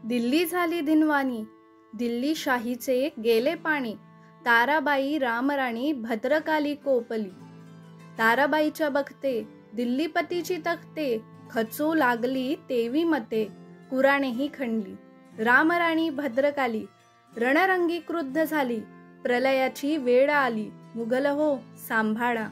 दिल्ली झाली धिनवानी, दिल्ली शाहीचे गेले पाणी। ताराबाई रामराणी भद्रकाली कोपली। ताराबाईच्या बघते दिल्लीपतीची तखते, खचू लागली तेवी मते, कुराणेही खणली। रामराणी भद्रकाली रणरंगी क्रुद्ध झाली, प्रलयाची वेळ आली, मुघल हो सांभाळा।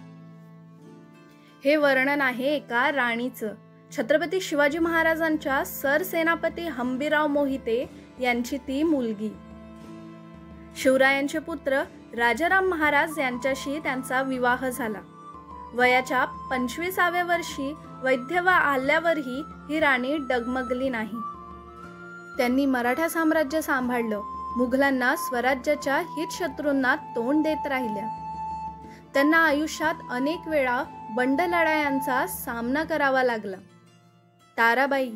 हे वर्णन आहे एका राणीचं। छत्रपती शिवाजी महाराजांच्या सरसेनापती हंबीरराव मोहिते यांची ती मुलगी। शिवरायांचे पुत्र राजाराम महाराज यांच्याशी त्यांचा विवाह झाला। वयाच्या 25व्या वर्षी वैधव्य आल्यावरही ही राणी डगमगली नाही। त्यांनी मराठा साम्राज्य सांभाळलं, मुघलांना स्वराज्याच्या हितशत्रूंना तोंड देत राहिल्या। त्यांना आयुष्यात अनेक वेळा बंड लढायांचा सामना करावा लागला। ताराबाई,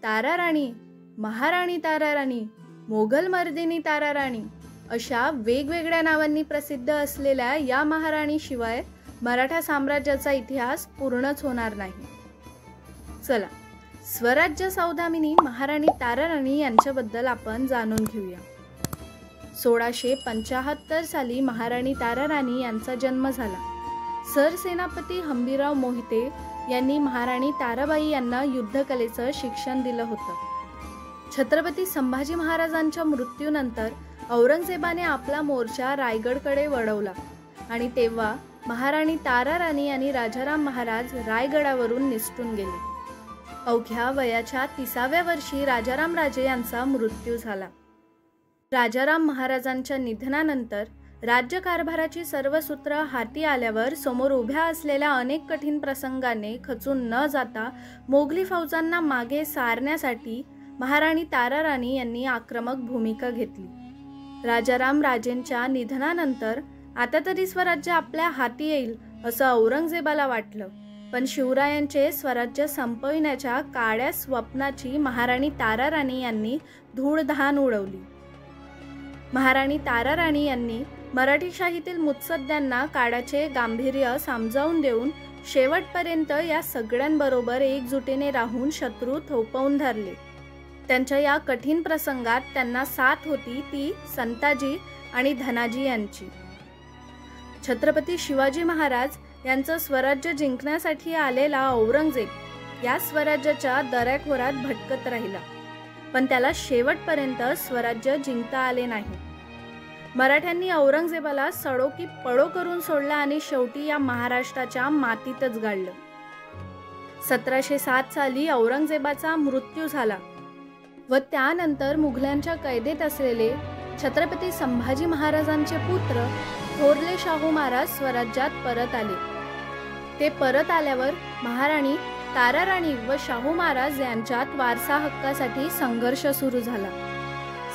ताराराणी, महाराणी ताराराणी, मोगल मर्दिनी ताराराणी अशा वेगवेगळ्या नावांनी प्रसिद्ध असलेल्या या महाराणीशिवाय मराठा साम्राज्याचा इतिहास पूर्णच होणार नाही। चला, स्वराज्य सौदामिनी महाराणी ताराराणी यांच्याबद्दल आपण जाणून घेऊया। 1675 साली महाराणी ताराराणी यांचा जन्म झाला। सरसेनापती हंबीरराव मोहिते यांनी महाराणी ताराबाई यांना युद्धकलेचं शिक्षण दिलं होतं। छत्रपती संभाजी महाराजांच्या मृत्यूनंतर औरंगजेबाने आपला मोर्चा रायगडकडे वळवला आणि तेव्हा महाराणी ताराराणी आणि राजाराम महाराज रायगडावरून निसटून गेले। अवघ्या वयाच्या 30व्या वर्षी राजाराम राजे यांचा मृत्यू झाला। राजाराम महाराजांच्या निधनानंतर राज्यकारभाराची सर्व सूत्र हाती आल्यावर समोर उभ्या असलेल्या अनेक कठीण प्रसंगाने खचून न जाता मोगली फौजांना मागे सारण्यासाठी महाराणी ताराराणी यांनी आक्रमक भूमिका घेतली। राजाराम राजेंच्या निधनानंतर आता तरी स्वराज्य आपल्या हाती येईल असं औरंगजेबाला वाटलं, पण शिवरायांचे स्वराज्य संपविण्याच्या काळ्या स्वप्नाची महाराणी ताराराणी यांनी धूळधाण उडवली। महाराणी ताराराणी यांनी मराठीशाहीतील मुत्सद्यांना काळाचे गांभीर्य समजावून देऊन शेवटपर्यंत या सगळ्यांबरोबर एकजुटीने राहून शत्रू थोपवून धरले। त्यांच्या या कठीण प्रसंगात त्यांना साथ होती ती संताजी आणि धनाजी यांची। छत्रपती शिवाजी महाराज यांचं स्वराज्य जिंकण्यासाठी आलेला औरंगजेब या स्वराज्याच्या दऱ्याखोरात भटकत राहिला, पण त्याला शेवटपर्यंत स्वराज्य जिंकता आले नाही। मराठ्यांनी औरंगजेबाला सडो की पडो करून सोडला आणि शेवटी या महाराष्ट्राच्या मातीतच गाडलं। 1707 साली औरंगजेबाचा मृत्यू झाला व त्यानंतर मुघलांच्या कैदेत असलेले छत्रपती संभाजी महाराजांचे पुत्र थोरले शाहू महाराज स्वराज्यात परत आले। ते परत आल्यावर महाराणी ताराराणी व शाहू महाराज यांच्यात वारसा हक्कासाठी संघर्ष सुरू झाला।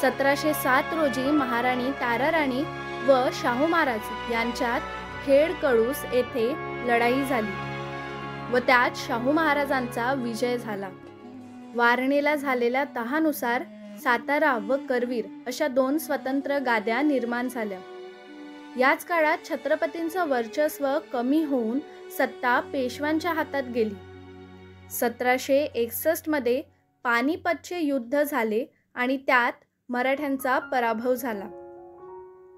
1707 रोजी महाराणी ताराराणी व शाहू महाराज यांच्यात खेड कळूस येथे लढाई झाली व त्यात शाहू महाराजांचा विजय झाला। वारणेला झालेल्या तहानुसार सातारा व करवीर अशा 2 स्वतंत्र गाद्या निर्माण झाल्या। याच काळात छत्रपतींचं वर्चस्व कमी होऊन सत्ता पेशव्यांच्या हातात गेली। 1761 मध्ये पानिपतचे युद्ध झाले आणि त्यात मराठ्यांचा पराभव झाला।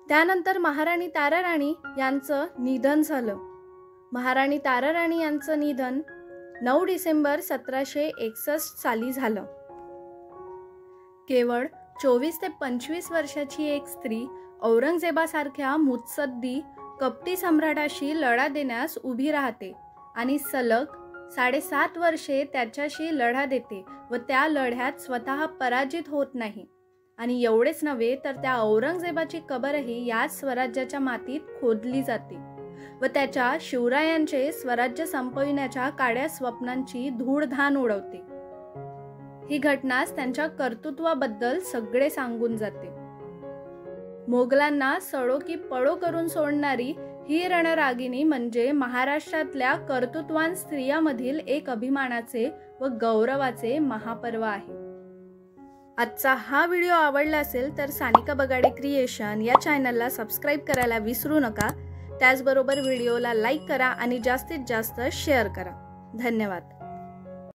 त्यानंतर महाराणी ताराराणी यांचं निधन झालं। महाराणी ताराराणी यांचं निधन 9 डिसेंबर 1761 साली झालं। केवळ 24 ते 25 वर्षाची एक स्त्री औरंगजेबासारख्या मुत्सद्दी कपटी सम्राटाशी लढा देण्यास उभी राहते आणि सलग 7.5 वर्षे त्याच्याशी लढा देते व त्या लढ्यात स्वतः पराजित होत नाही। आणि एवढेच नव्हे तर त्या औरंगजेबाची कबरही याच स्वराज्याच्या मातीत खोदली जाते व त्याच्या शिवरायांचे स्वराज्य संपविण्याच्या काळ्या स्वप्नांची धूळधाण उडवते। ही घटनाच त्यांच्या कर्तृत्वाबद्दल सगळे सांगून जाते। मोगलांना सडो की पडो करून सोडणारी ही रणरागिणी म्हणजे महाराष्ट्रातल्या कर्तृत्वान स्त्रियांमधील एक अभिमानाचे व गौरवाचे महापर्व आहे। आजचा हा व्हिडिओ आवडला असेल तर सानिका बगाडे क्रिएशन या चॅनलला सबस्क्राइब करायला विसरू नका। त्याचबरोबर व्हिडिओला लाईक करा आणि जास्तीत जास्त शेअर करा। धन्यवाद।